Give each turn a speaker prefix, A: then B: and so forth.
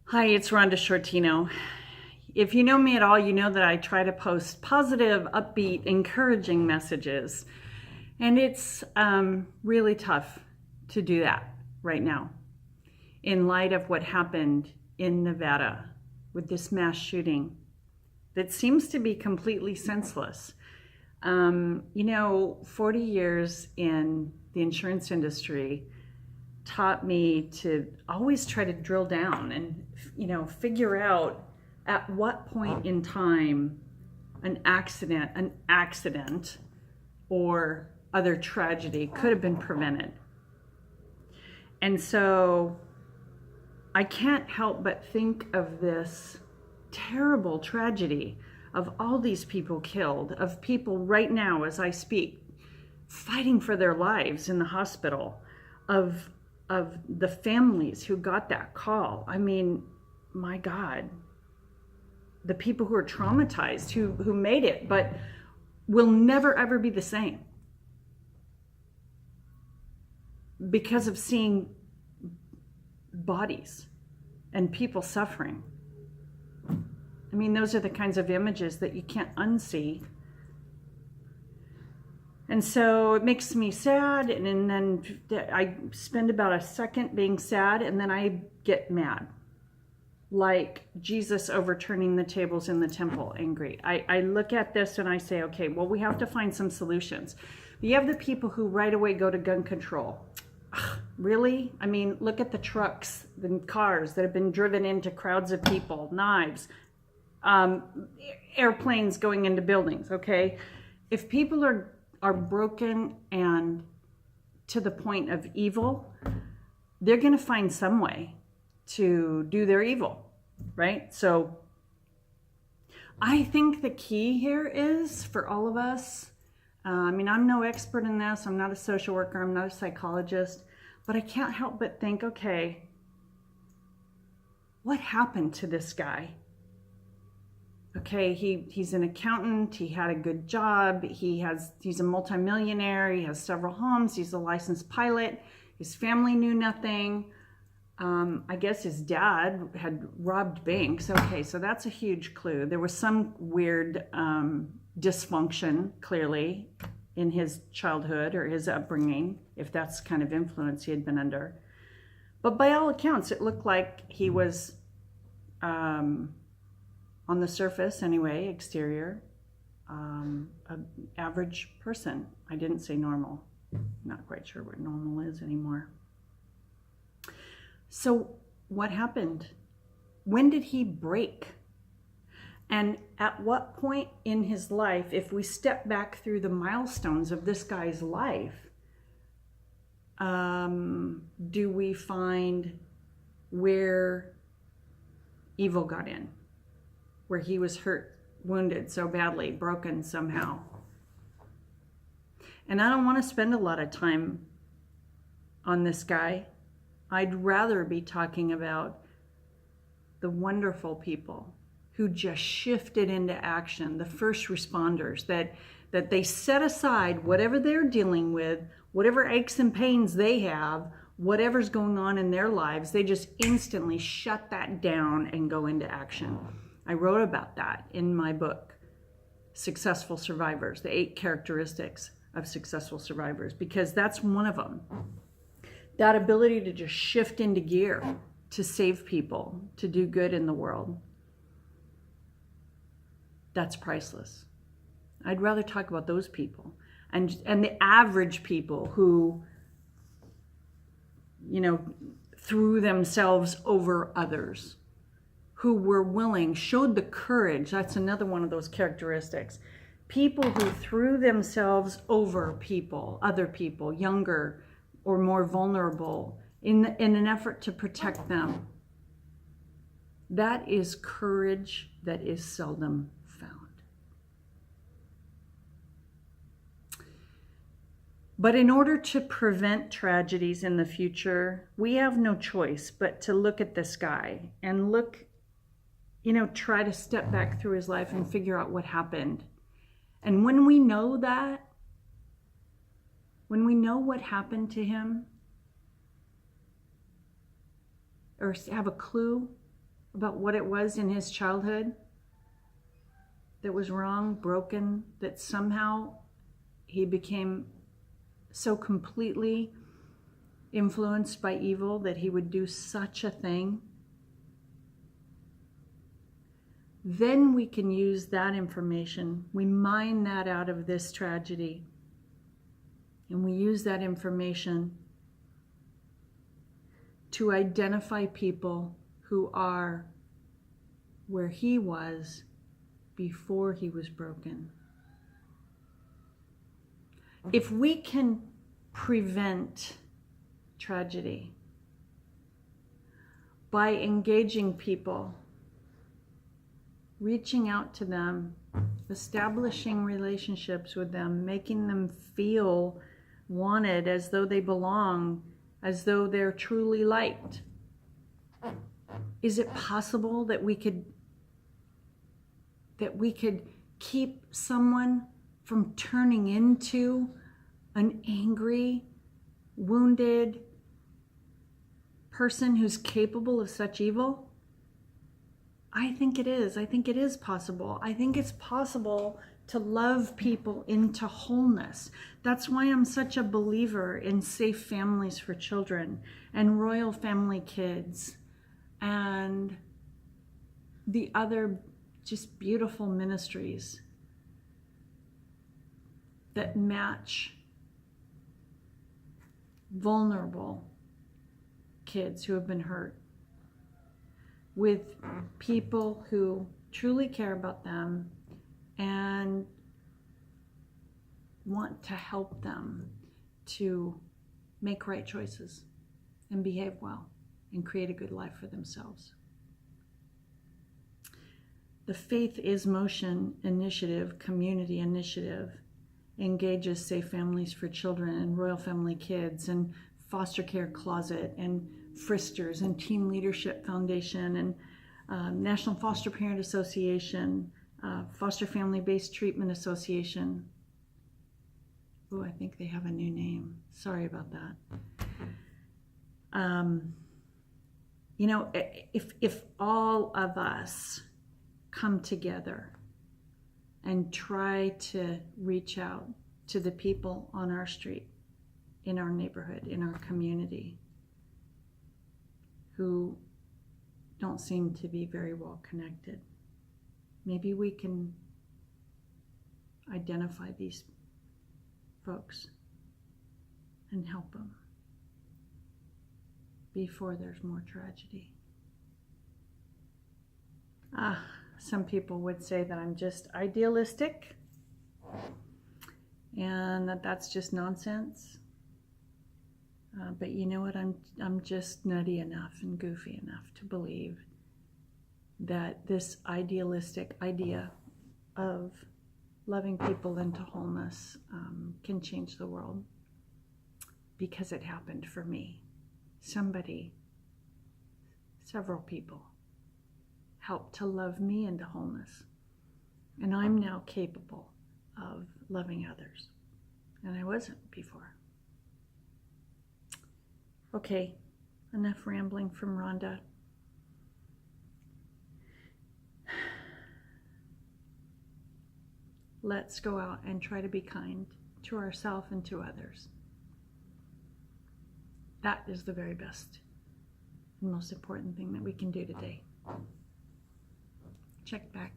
A: Hi, it's Rhonda Shortino. If you know me at all, you know that I try to post positive, upbeat, encouraging messages. And it's really tough to do that right now in light of what happened in Nevada with this mass shooting that seems to be completely senseless. 40 years in the insurance industry taught me to always try to drill down and figure out at what point in time an accident or other tragedy could have been prevented. And so I can't help but think of this terrible tragedy of all these people killed, of people right now as I speak fighting for their lives in the hospital, of the families who got that call. I mean, my God, the people who are traumatized, who made it, but will never ever be the same because of seeing bodies and people suffering. I mean, those are the kinds of images that you can't unsee. And so it makes me sad, and then I spend about a second being sad, and then I get mad. Like Jesus overturning the tables in the temple, angry. I look at this and I say, okay, well, we have to find some solutions. You have the people who right away go to gun control. Ugh, really? I mean, look at the trucks, the cars that have been driven into crowds of people, knives, airplanes going into buildings, okay? If people are broken and to the point of evil, they're going to find some way to do their evil, right? So I think the key here is for all of us, I'm no expert in this, I'm not a social worker, I'm not a psychologist, but I can't help but think, okay, what happened to this guy? Okay, he's an accountant, he had a good job, he's a multimillionaire, he has several homes, he's a licensed pilot, his family knew nothing. I guess his dad had robbed banks. Okay, so that's a huge clue. There was some weird dysfunction, clearly, in his childhood or his upbringing, if that's the kind of influence he had been under. But by all accounts, it looked like he was on the surface anyway, exterior, an average person. I didn't say normal. Not quite sure what normal is anymore. So what happened? When did he break? And at what point in his life, if we step back through the milestones of this guy's life, do we find where evil got in? Where he was hurt, wounded so badly, broken somehow. And I don't want to spend a lot of time on this guy. I'd rather be talking about the wonderful people who just shifted into action, the first responders, that they set aside whatever they're dealing with, whatever aches and pains they have, whatever's going on in their lives, they just instantly shut that down and go into action. I wrote about that in my book, Successful Survivors, the 8 characteristics of successful survivors, because that's one of them. That ability to just shift into gear, to save people, to do good in the world. That's priceless. I'd rather talk about those people and the average people who, threw themselves over others, who were willing, showed the courage. That's another one of those characteristics. People who threw themselves over people, other people, younger or more vulnerable, in an effort to protect them. That is courage that is seldom found. But in order to prevent tragedies in the future, we have no choice but to look at this guy and try to step back through his life and figure out what happened. And when we know that, when we know what happened to him, or have a clue, about what it was in his childhood that was wrong, broken, that somehow he became so completely influenced by evil that he would do such a thing, then we can use that information. We mine that out of this tragedy, and we use that information to identify people who are where he was before he was broken. If we can prevent tragedy by engaging people, reaching out to them, establishing relationships with them, making them feel wanted, as though they belong, as though they're truly liked, is it possible that we could keep someone from turning into an angry, wounded person who's capable of such evil? I think it is. I think it is possible. I think it's possible to love people into wholeness. That's why I'm such a believer in safe families for children and royal family kids and the other just beautiful ministries that match vulnerable kids who have been hurt with people who truly care about them and want to help them to make right choices and behave well and create a good life for themselves. The Faith is Motion initiative, community initiative, engages Safe Families for Children and Royal Family Kids and Foster Care Closet and Fristers and Teen Leadership Foundation and National Foster Parent Association, Foster Family Based Treatment Association. Oh, I think they have a new name. Sorry about that. You know, if all of us come together and try to reach out to the people on our street, in our neighborhood, in our community, who don't seem to be very well connected, maybe we can identify these folks and help them before there's more tragedy. Some people would say that I'm just idealistic and that that's just nonsense. But you know what? I'm just nutty enough and goofy enough to believe that this idealistic idea of loving people into wholeness can change the world, because it happened for me. Several people helped to love me into wholeness, and I'm now capable of loving others, and I wasn't before. Okay, enough rambling from Rhonda. Let's go out and try to be kind to ourselves and to others. That is the very best and most important thing that we can do today. Check back.